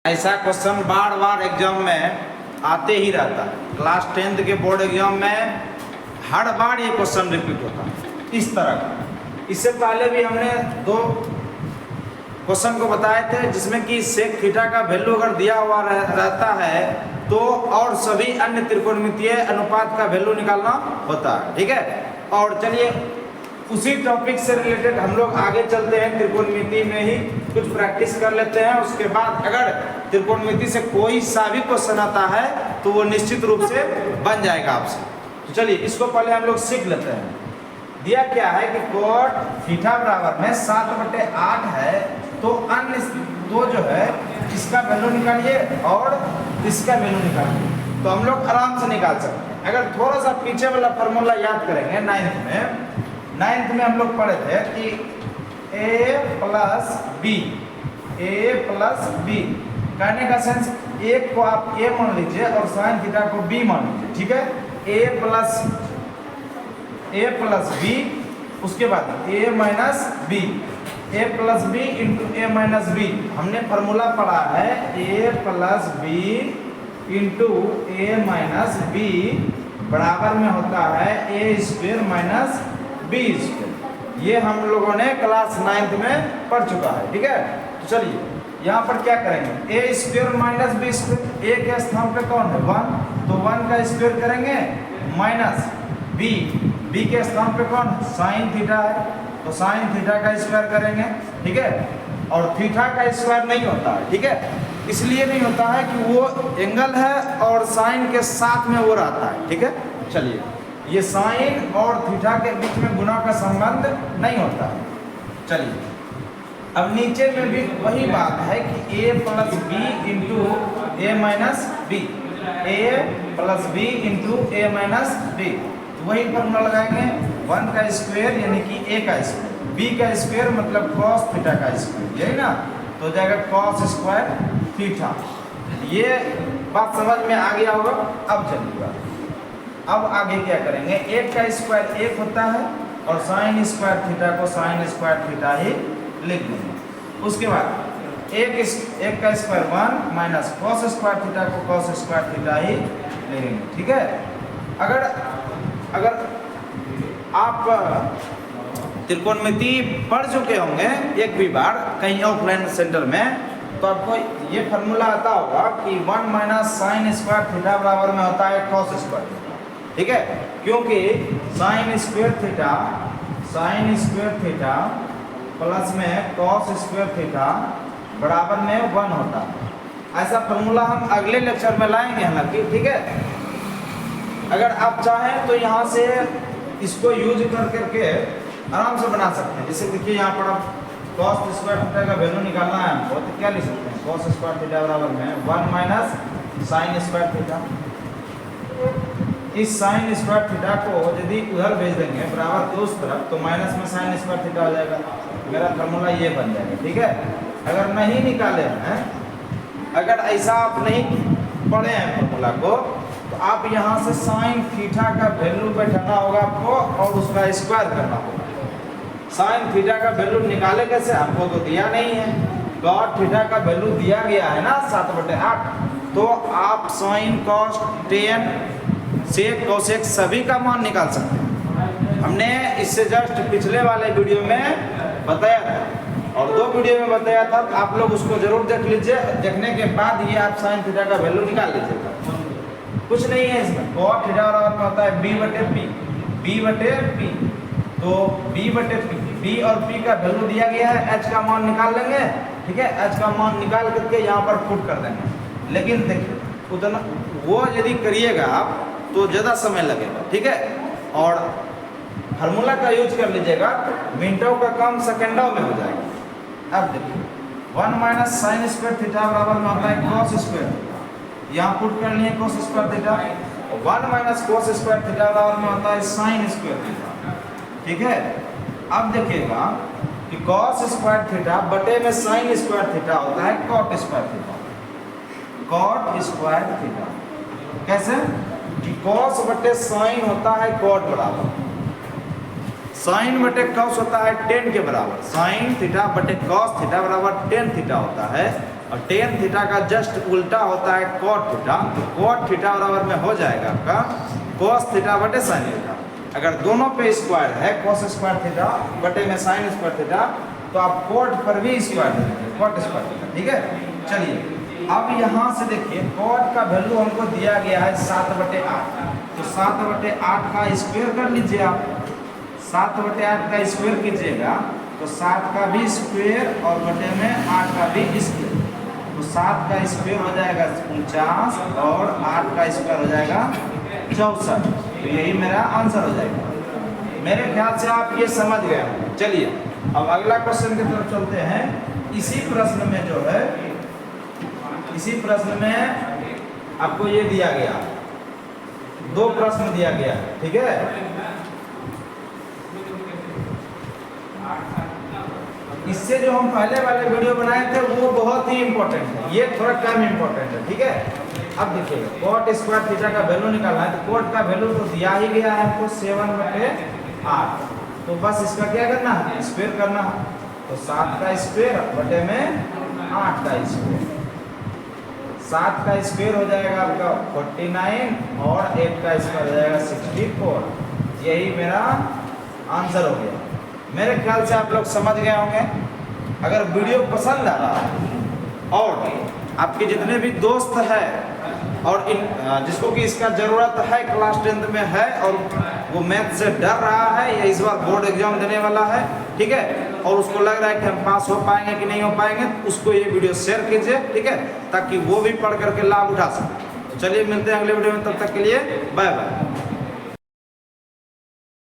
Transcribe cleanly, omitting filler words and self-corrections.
ऐसा क्वेश्चन बार बार एग्जाम में आते ही रहता है। क्लास 10th के बोर्ड एग्जाम में हर बार ये क्वेश्चन रिपीट होता है इस तरह का। इससे पहले भी हमने दो क्वेश्चन को बताए थे जिसमें कि सेक थीटा का वैल्यू अगर दिया हुआ रहता है तो और सभी अन्य त्रिकोणमितीय अनुपात का वैल्यू निकालना होता है। ठीक है, और चलिए उसी टॉपिक से रिलेटेड हम लोग आगे चलते हैं। त्रिकोणमिति में ही कुछ प्रैक्टिस कर लेते हैं, उसके बाद अगर त्रिकोणमिति से कोई सा भी क्वेश्चन आता है तो वो निश्चित रूप से बन जाएगा आपसे। तो चलिए इसको पहले हम लोग सीख लेते हैं। दिया क्या है कि cot थीटा बराबर में 7/8 है, तो अन्य दो जो है इसका वैल्यू निकालिए और इसका वैल्यू निकालिए, तो हम लोग आराम से निकाल सकते हैं। अगर थोड़ा सा पीछे वाला फार्मूला याद करेंगे, नाइन्थ में हम लोग पढ़े थे कि a प्लस बी कहने का सेंस एक को आप a मान लीजिए और साइन थीटा को b मान लीजिए। ठीक है, a प्लस बी, उसके बाद a plus B into a minus B. हमने फार्मूला पढ़ा है a plus B into a minus B बराबर में होता है a square minus B square. ये हम लोगों ने क्लास 9th में पढ़ चुका है। ठीक है, तो चलिए यहाँ पर क्या करेंगे, a square minus B square, a के स्थान पे कौन है 1, तो 1 का स्क्वायर करेंगे माइनस b के स्थान पे कौन है साइन थीटा है, तो साइन थीटा का स्क्वायर करेंगे। ठीक है, और थीटा का स्क्वायर नहीं होता है। ठीक है, इसलिए नहीं होता है कि वो एंगल है और साइन के साथ में वो रहता है। ठीक है, चलिए ये साइन और थीटा के बीच में गुणा का संबंध नहीं होता है। चलिए अब नीचे में भी वही बात है कि a plus B into A minus B, a minus B, वही फॉर्मूला लगाएंगे 1 का स्क्वायर यानी कि a का स्क्वायर, b का स्क्वायर मतलब cos थीटा का स्क्वायर, यही ना, तो हो जाएगा cos स्क्वायर थीटा। ये बात समझ में आ गया होगा। अब चलिएगा, अब आगे क्या करेंगे, 1 का स्क्वायर 1 होता है और साइन स्क्वायर थीटा को साइन स्क्वायर थीटा ही लिख देंगे। उसके बाद 1 का square 1 minus cos square theta को कॉस स्क्वायर थीटा ही लेंगे। ठीक है, अगर आप त्रिकोणमिति पढ़ चुके होंगे एक भी बार कहीं ऑफलाइन सेंटर में, तो आपको ये फार्मूला आता होगा कि 1 माइनस साइन स्क्वायर थीटा बराबर में होता है कॉस स्क्वायर थीटा। ठीक है, क्योंकि साइन स्क्वायर थीटा प्लस में कॉस स्क्वायर थीटा बराबर में 1 होता है। ऐसा फार्मूला हम अगले लेक्चर में लाएंगे हालांकि। ठीक है, अगर आप चाहें तो यहाँ से इसको यूज करके आराम से बना सकते हैं। जैसे देखिए यहाँ पर आप कॉस स्क्वायर थीटा का वैल्यू निकालना है हमको, तो क्या लिख सकते हैं, कॉस स्क्वायर थीटा बराबर में 1 माइनस साइन स्क्वायर थीटा। इस साइन स्क्वायर थीटा को यदि उधर भेज देंगे बराबर के उस तरफ, तो माइनस में साइन स्क्वायर थीटा हो जाएगा। मेरा फार्मूला ये बन जाएगा। ठीक है, अगर नहीं निकाले हैं, अगर ऐसा आप नहीं पढ़े हैं फार्मूला को, तो आप यहाँ से साइन थीटा का वैल्यू बैठाना होगा आपको और उसका स्क्वायर करना होगा। साइन थीटा का वैल्यू निकाले कैसे, हमको तो दिया नहीं है, कॉट थीटा का वैल्यू दिया गया है ना 7/8, तो आप sine cos tan sec cosec सभी का मान निकाल सकते हैं। हमने इससे जस्ट पिछले वाले वीडियो में बताया था और 2 वीडियो में बताया था, तो आप लोग उसको जरूर देख लीजिए। देखने के बाद ये आप साइन थीटा का वैल्यू निकाल लीजिएगा। कुछ नहीं है इसमें, कॉट थीटा बराबर में होता है b बटे p, तो b और p का वैल्यू दिया गया है, h का मान निकाल लेंगे। ठीक है, h का मान निकाल करके यहाँ पर पुट कर देंगे। लेकिन देखिए उतना वो यदि करिएगा आप तो ज़्यादा समय लगेगा। ठीक है, और फार्मूला का यूज कर लीजिएगा, मिनटों का काम सेकेंडों में हो जाएगा। अब देखिए 1 माइनस साइन स्क्वायर थीटा बराबर में होता है कॉस स्क्वायर, यहाँ पुट कर लिए cos square theta, 1 minus cos square theta बराबर में होता है साइन स्क्वायर थीटा। ठीक है, अब देखिएगा कि कॉस स्क्वायर थीटा बटे में साइन स्क्वायर थीटा होता है cot square theta. Cot square theta कैसे कि कॉस बटे साइन होता है कॉट बराबर, साइन बटे कॉस होता है टेन के बराबर, साइन थीटा बटे कॉस थीटा बराबर टेन थीटा होता है। और टेन थीटा का जस्ट उल्टा होता है कॉट थीटा। तो कॉट थीटा बराबर में हो जाएगा आपका कॉस थीटा बटे साइन थीटा। अगर दोनों पे स्क्वायर है कॉस स्क्वायर थीटा बटे में साइन स्क्वायर थीटा, तो आप कॉट पर भी स्क्वायर दे देंगे, कॉट स्क्वायर थीटा। ठीक है, चलिए अब यहाँ से देखिए कॉट का वैल्यू हमको दिया गया है 7/8। तो 7/8 का स्क्वायर कर लीजिए आप। 7/8 का स्क्वायर कीजिएगा तो 7 का भी स्क्वायर और बटे में 8 का भी स्क्वायर। तो 7 का स्क्वायर हो जाएगा 49 और 8 का स्क्वायर हो जाएगा 64। तो यही मेरा आंसर हो जाएगा। मेरे ख्याल से आप ये समझ गए हैं। चलिए अब अगला क्वेश्चन की तरफ चलते हैं। इसी प्रश्न में जो है, इसी प्रश्न में आपको ये दिया गया, 2 प्रश्न दिया गया है। ठीक है, इससे जो हम पहले वाले वीडियो बनाए थे वो बहुत ही इंपॉर्टेंट है, ये थोड़ा कम इंपॉर्टेंट है। ठीक है, अब देखिए कॉट स्क्वायर थीटा का वैल्यू निकालना है। तो कॉट का वैल्यू तो दिया ही गया है हमको 7/8। तो बस इसका क्या करना है, स्क्वायर करना है। तो 7 का स्क्वायर बटे में 8 का स्क्वायर। 7 का स्क्वायर हो जाएगा आपका 49 और 8 का स्क्वायर हो जाएगा 64। यही मेरा आंसर हो गया। मेरे ख्याल से आप लोग समझ गए होंगे। अगर वीडियो पसंद आ रहा है और आपके जितने भी दोस्त हैं और जिसको कि इसका ज़रूरत है, क्लास 10th में है और वो मैथ से डर रहा है या इस बार बोर्ड एग्जाम देने वाला है, ठीक है, और उसको लग रहा है कि हम पास हो पाएंगे कि नहीं हो पाएंगे, तो उसको ये वीडियो शेयर कीजिए। ठीक है, ताकि वो भी पढ़ करके लाभ उठा सके। चलिए मिलते हैं अगले वीडियो में, तब तक के लिए बाय बाय।